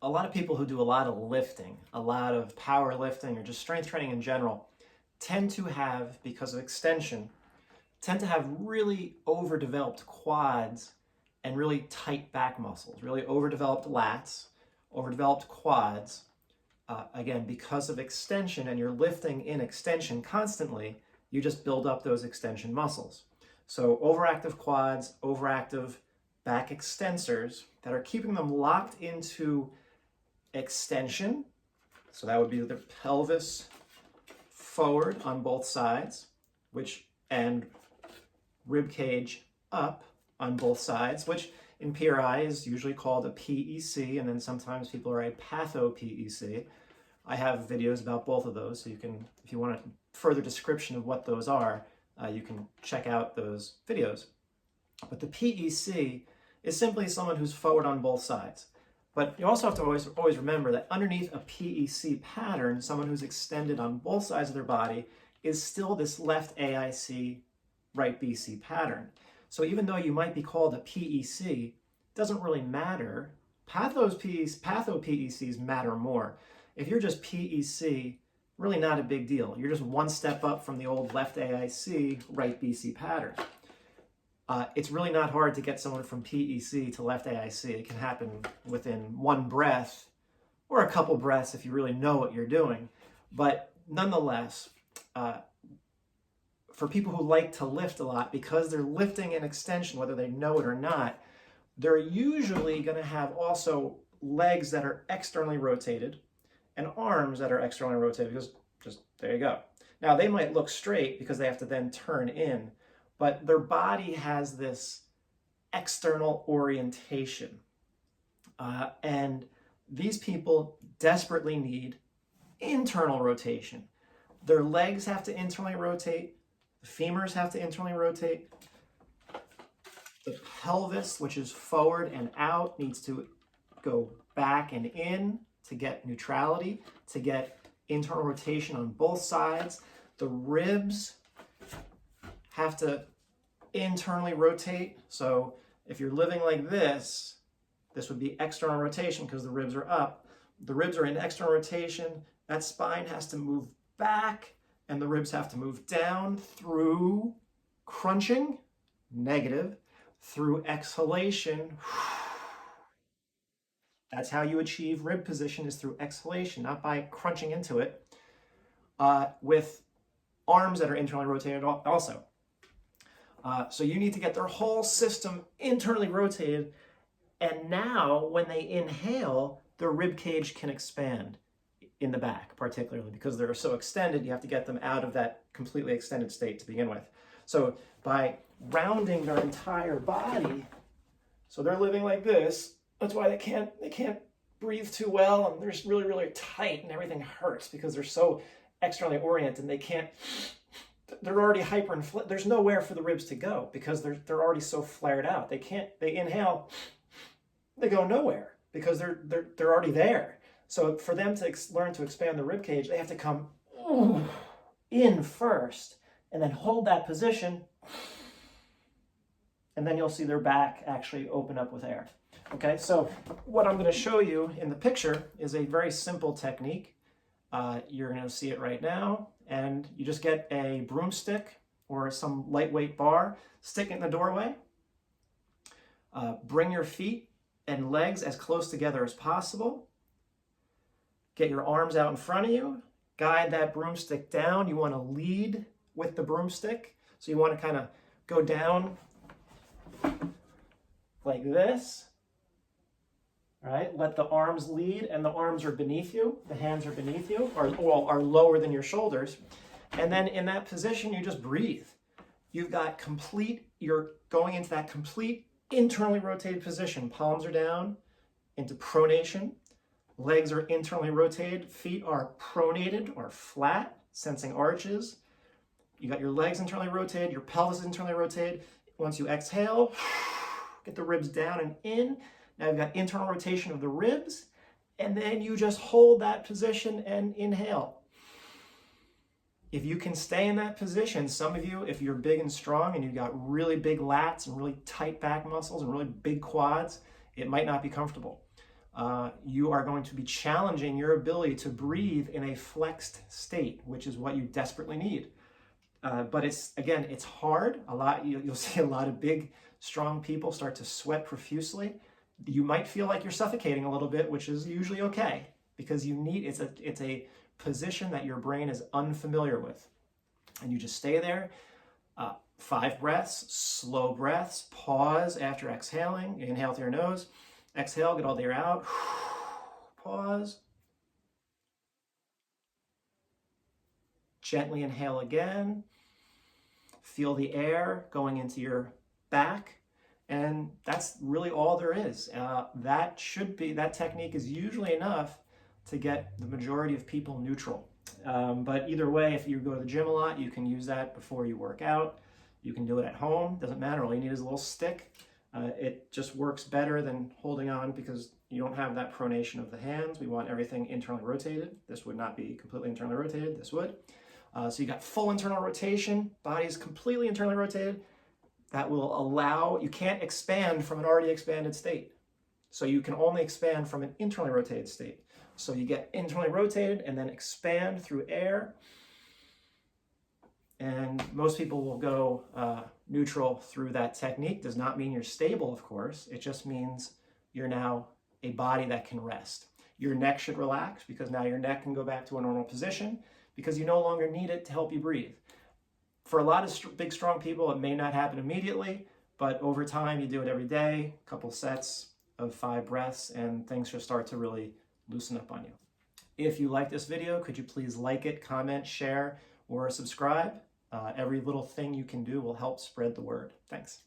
a lot of people who do a lot of lifting, a lot of power lifting, or just strength training in general, tend to have, because of extension, tend to have really overdeveloped quads and really tight back muscles, really overdeveloped lats, overdeveloped quads. Again, because of extension, and you're lifting in extension constantly, you just build up those extension muscles. So overactive quads, overactive back extensors that are keeping them locked into extension. So that would be the pelvis forward on both sides, and rib cage up on both sides, which in PRI is usually called a PEC, and then sometimes people are a patho-PEC. I have videos about both of those, so you can, if you want a further description of what those are, you can check out those videos. But the PEC is simply someone who's forward on both sides. But you also have to always remember that underneath a PEC pattern, someone who's extended on both sides of their body is still this left AIC, right BC pattern. So even though you might be called a PEC, it doesn't really matter. Patho-PECs matter more. If you're just PEC, really not a big deal. You're just one step up from the old left AIC, right BC pattern. It's really not hard to get someone from PEC to left AIC. It can happen within one breath or a couple breaths if you really know what you're doing. But nonetheless, for people who like to lift a lot, because they're lifting in extension, whether they know it or not, they're usually going to have also legs that are externally rotated and arms that are externally rotated, because just there you go. Now they might look straight because they have to then turn in, but their body has this external orientation. And these people desperately need internal rotation. Their legs have to internally rotate, the femurs have to internally rotate, the pelvis, which is forward and out, needs to go back and in to get neutrality, to get internal rotation on both sides. The ribs have to internally rotate. So if you're living like this would be external rotation because the ribs are up. The ribs are in external rotation. That spine has to move back and the ribs have to move down through crunching, negative, through exhalation. That's how you achieve rib position, is through exhalation, not by crunching into it, with arms that are internally rotated also. So you need to get their whole system internally rotated, and now when they inhale, their rib cage can expand in the back, particularly because they're so extended, you have to get them out of that completely extended state to begin with. So by rounding their entire body, so they're living like this, that's why they can't breathe too well, and they're just really, really tight, and everything hurts because they're so externally oriented, and they're already hyperinflated. There's nowhere for the ribs to go because they're already so flared out. They inhale, they go nowhere because they're already there. So for them to learn to expand the rib cage, they have to come in first and then hold that position, and then you'll see their back actually open up with air. Okay, so what I'm going to show you in the picture is a very simple technique. You're going to see it right now, and you just get a broomstick or some lightweight bar, stick it in the doorway, bring your feet and legs as close together as possible, get your arms out in front of you, guide that broomstick down. You want to lead with the broomstick, so you want to kind of go down like this. All right, let the arms lead, and the arms are beneath you, the hands are beneath you, or are lower than your shoulders. And then in that position, you just breathe. You're going into that complete internally rotated position. Palms are down into pronation. Legs are internally rotated. Feet are pronated or flat, sensing arches. You got your legs internally rotated, your pelvis is internally rotated. Once you exhale, get the ribs down and in. Now you've got internal rotation of the ribs, and then you just hold that position and inhale. If you can stay in that position, some of you, if you're big and strong and you've got really big lats and really tight back muscles and really big quads, it might not be comfortable. you are going to be challenging your ability to breathe in a flexed state, which is what you desperately need. But it's hard. You'll see a lot of big, strong people start to sweat profusely. You might feel like you're suffocating a little bit, which is usually okay, because it's a position that your brain is unfamiliar with. And you just stay there. 5 breaths, slow breaths, pause after exhaling. Inhale through your nose, exhale, get all the air out, pause. Gently inhale again. Feel the air going into your back. And that's really all there is. That technique is usually enough to get the majority of people neutral. But either way, if you go to the gym a lot, you can use that before you work out. You can do it at home, doesn't matter. All you need is a little stick. It just works better than holding on because you don't have that pronation of the hands. We want everything internally rotated. This would not be completely internally rotated, this would. So you got full internal rotation, body is completely internally rotated. That will allow, you can't expand from an already expanded state. So you can only expand from an internally rotated state. So you get internally rotated and then expand through air. And most people will go neutral through that technique. Does not mean you're stable, of course. It just means you're now a body that can rest. Your neck should relax because now your neck can go back to a normal position because you no longer need it to help you breathe. For a lot of big, strong people, it may not happen immediately, but over time, you do it every day, a couple sets of 5 breaths, and things should start to really loosen up on you. If you like this video, could you please like it, comment, share, or subscribe? Every little thing you can do will help spread the word. Thanks.